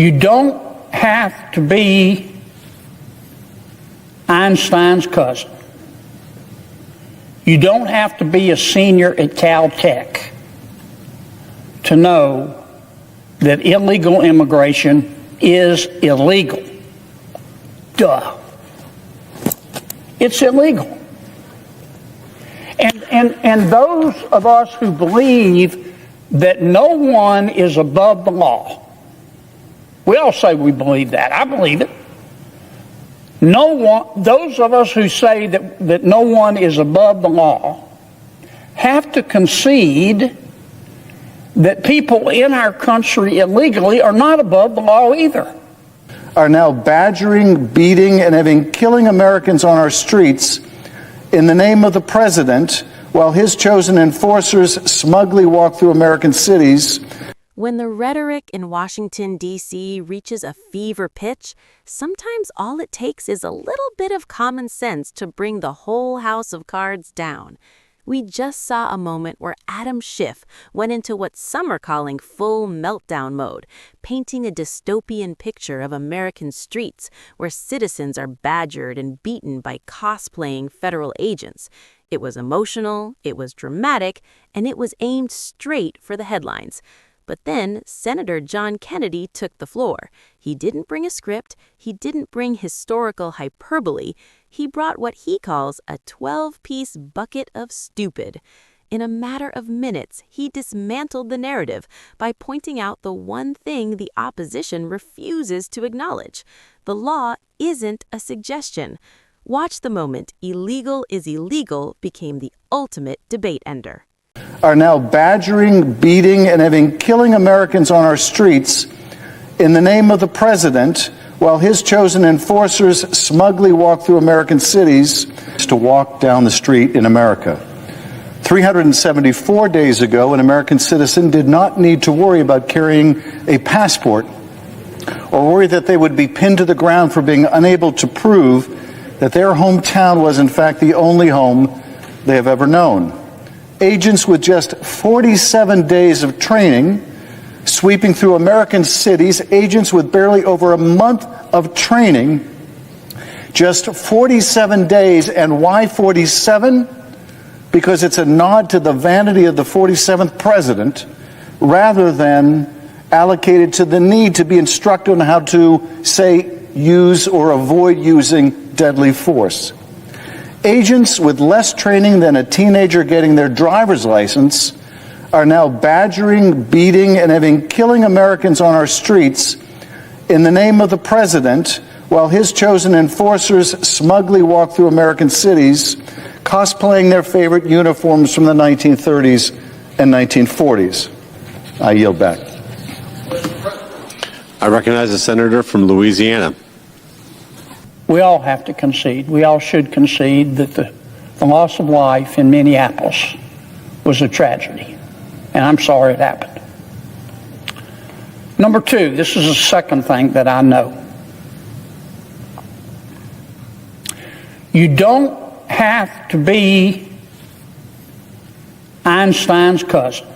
You don't have to be Einstein's cousin. You don't have to be a senior at Caltech to know that illegal immigration is illegal. Duh. It's illegal. And those of us who believe that no one is above the law, we all say we believe that. I believe it. Those of us who say that no one is above the law have to concede that people in our country illegally are not above the law either. Are now badgering, beating, and killing Americans on our streets in the name of the president, while his chosen enforcers smugly walk through American cities. When the rhetoric in Washington, D.C. reaches a fever pitch, sometimes all it takes is a little bit of common sense to bring the whole house of cards down. We just saw a moment where Adam Schiff went into what some are calling full meltdown mode, painting a dystopian picture of American streets where citizens are badgered and beaten by cosplaying federal agents. It was emotional, it was dramatic, and it was aimed straight for the headlines. But then Senator John Kennedy took the floor. He didn't bring a script. He didn't bring historical hyperbole. He brought what he calls a 12-piece bucket of stupid. In a matter of minutes, he dismantled the narrative by pointing out the one thing the opposition refuses to acknowledge. The law isn't a suggestion. Watch the moment illegal is illegal became the ultimate debate ender. Are now badgering, beating, and killing Americans on our streets in the name of the president, while his chosen enforcers smugly walk through American cities to walk down the street in America. 374 days ago, an American citizen did not need to worry about carrying a passport or worry that they would be pinned to the ground for being unable to prove that their hometown was in fact the only home they have ever known. Agents with just 47 days of training, sweeping through American cities, agents with barely over a month of training, just 47 days. And why 47? Because it's a nod to the vanity of the 47th president, rather than allocated to the need to be instructed on how to, say, use or avoid using deadly force. Agents with less training than a teenager getting their driver's license are now badgering, beating, and killing Americans on our streets in the name of the president, while his chosen enforcers smugly walk through American cities, cosplaying their favorite uniforms from the 1930s and 1940s. I yield back. I recognize the senator from Louisiana. We all have to concede. We all should concede that the loss of life in Minneapolis was a tragedy. And I'm sorry it happened. Number two, this is the second thing that I know. You don't have to be Einstein's cousin.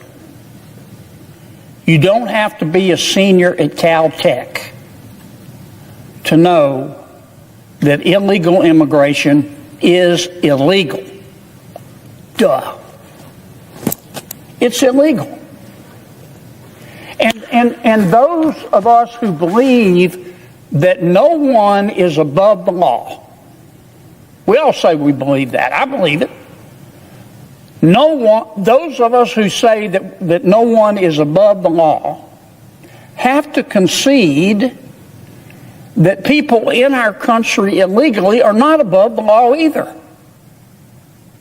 You don't have to be a senior at Caltech to know that illegal immigration is illegal. Duh. It's illegal. And those of us who believe that no one is above the law, we all say we believe that. I believe it. Those of us who say that no one is above the law have to concede that people in our country illegally are not above the law either.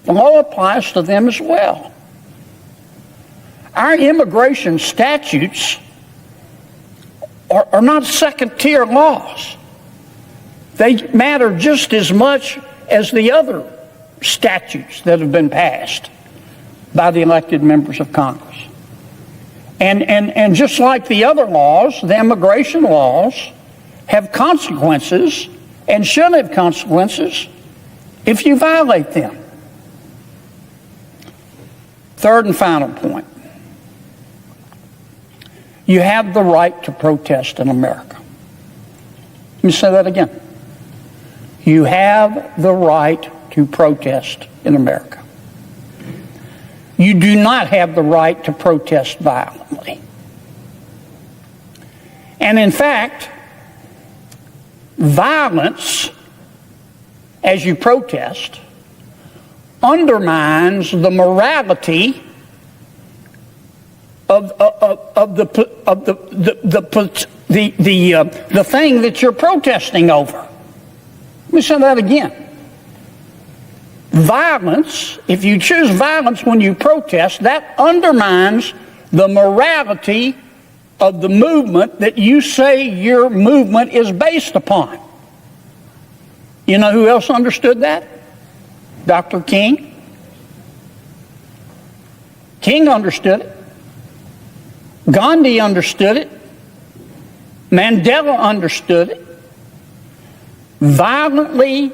The law applies to them as well. Our immigration statutes are not second-tier laws. They matter just as much as the other statutes that have been passed by the elected members of Congress. And just like the other laws, the immigration laws have consequences and should have consequences if you violate them. Third and final point. You have the right to protest in America. Let me say that again. You have the right to protest in America. You do not have the right to protest violently. And in fact, violence, as you protest, undermines the morality of the thing that you're protesting over. Let me say that again. Violence, if you choose violence when you protest, that undermines the morality of the movement that you say your movement is based upon. You know who else understood that? Dr. King. King understood it. Gandhi understood it. Mandela understood it. Violently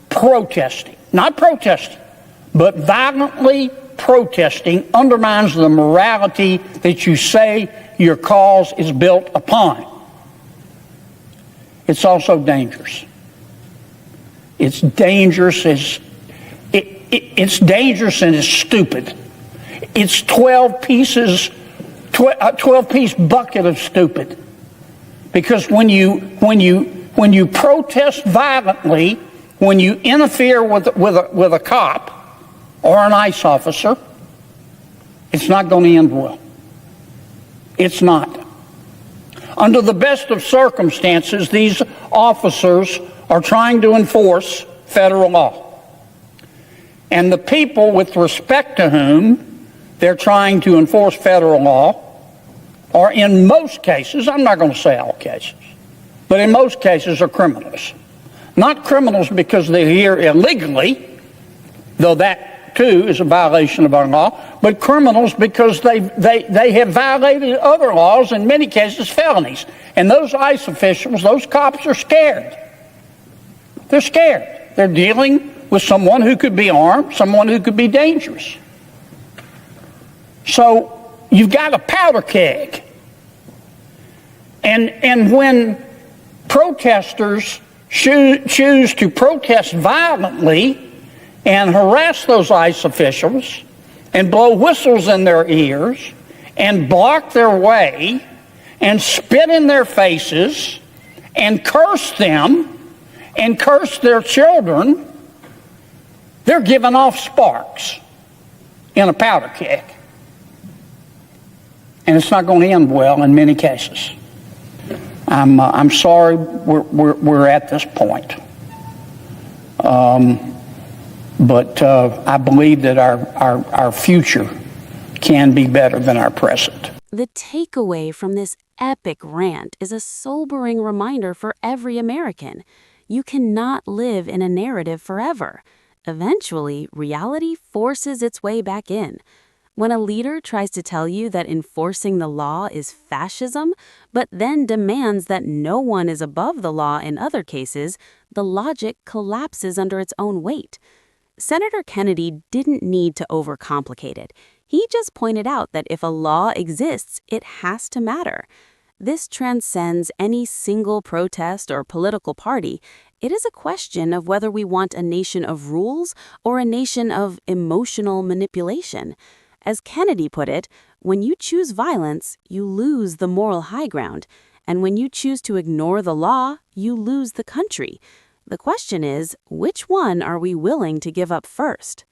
protesting, not protesting, but violently protesting undermines the morality that you say your cause is built upon. It's also dangerous. It's dangerous it's dangerous and it's stupid. It's 12-piece bucket of stupid. Because when you protest violently, when you interfere with a cop or an ICE officer, it's not going to end well. It's not. Under the best of circumstances, these officers are trying to enforce federal law. And the people with respect to whom they're trying to enforce federal law are, in most cases, I'm not going to say all cases, but in most cases are criminals. Not criminals because they're here illegally, though that too is a violation of our law, but criminals because they have violated other laws, in many cases felonies. And those ICE officials, those cops are scared. They're scared. They're dealing with someone who could be armed, someone who could be dangerous. So you've got a powder keg. And when protesters choose to protest violently and harass those ICE officials and blow whistles in their ears and block their way and spit in their faces and curse them and curse their children, they're giving off sparks in a powder keg. And it's not going to end well in many cases. I'm sorry we're at this point. But I believe that our future can be better than our present. The takeaway from this epic rant is a sobering reminder for every American. You cannot live in a narrative forever. Eventually, reality forces its way back in. When a leader tries to tell you that enforcing the law is fascism, but then demands that no one is above the law in other cases, the logic collapses under its own weight. Senator Kennedy didn't need to overcomplicate it. He just pointed out that if a law exists, it has to matter. This transcends any single protest or political party. It is a question of whether we want a nation of rules or a nation of emotional manipulation. As Kennedy put it, when you choose violence, you lose the moral high ground. And when you choose to ignore the law, you lose the country. The question is, which one are we willing to give up first?